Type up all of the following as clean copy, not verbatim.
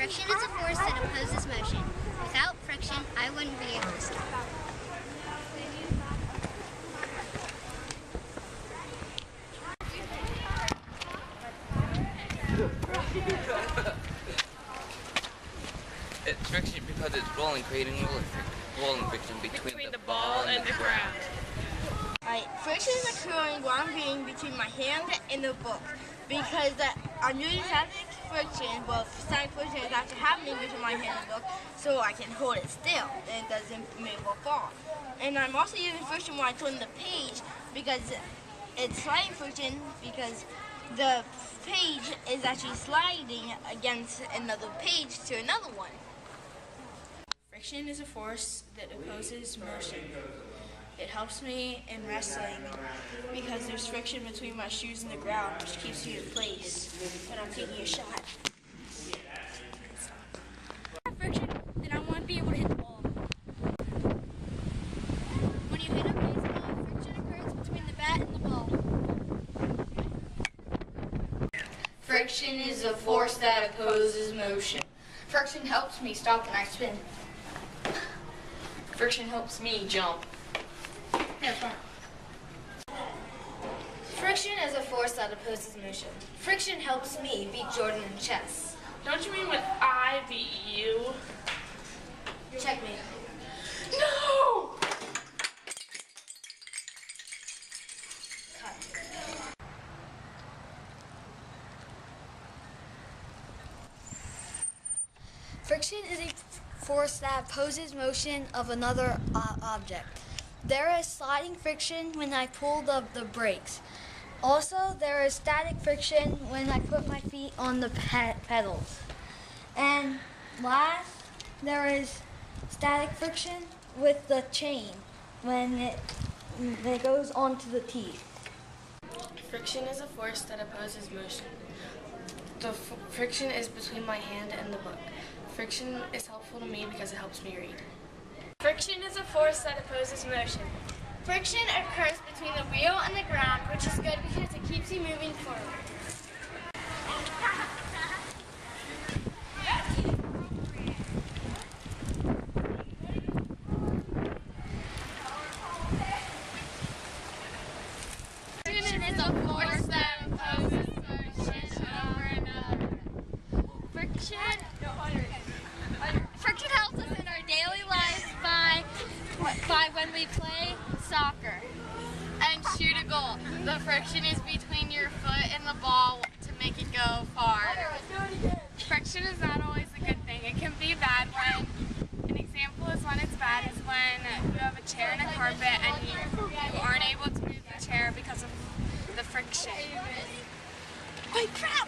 Friction is a force that opposes motion. Without friction, I wouldn't be able to stop. It's friction because it's rolling, creating rolling friction between the ball and the ground. Alright, friction is occurring while I'm reading between my hand and the book. Because I'm using static friction, well, static friction is actually happening between my hand and the book, so I can hold it still and it doesn't move or fall. And I'm also using friction when I turn the page because it's sliding friction because the page is actually sliding against another page to another one. Friction is a force that opposes motion. It helps me in wrestling because there's friction between my shoes and the ground, which keeps me in place when I'm taking a shot. Friction, then I want to be able to hit the ball. When you hit a baseball, friction occurs between the bat and the ball. Friction is a force that opposes motion. Friction helps me stop when I spin. Friction helps me jump. Friction is a force that opposes motion. Friction helps me beat Jordan in chess. Don't you mean when I beat you? Checkmate. No! Friction is a force that opposes motion of another object. There is sliding friction when I pull the brakes. Also, there is static friction when I put my feet on the pedals. And last, there is static friction with the chain when it goes onto the teeth. Friction is a force that opposes motion. The friction is between my hand and the book. Friction is helpful to me because it helps me read. Friction is a force that opposes motion. Friction occurs between the wheel and the ground, which is good because it keeps you moving forward. Friction is a force that opposes motion over another. Friction helps us in our daily lives by when we play soccer and shoot a goal. The friction is between your foot and the ball to make it go far. Friction is not always a good thing. It can be bad when, an example is when it's bad is when you have a chair and a carpet and you aren't able to move the chair because of the friction. Holy crap!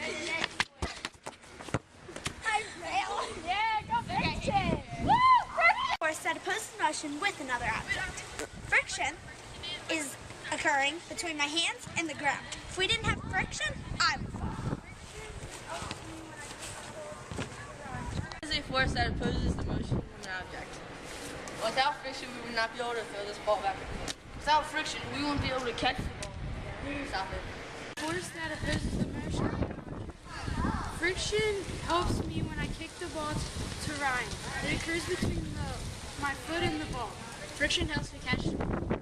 Force that opposes motion with another object. Friction is occurring between my hands and the ground. If we didn't have friction, I would fall. Friction is a force that opposes the motion of an object. Without friction, we would not be able to throw this ball back and forth. Without friction, we wouldn't be able to catch the ball. Stop it. Force that opposes the motion. Friction helps me when I kick the ball to Ryan. It occurs between my foot and the ball. Friction helps me catch the ball.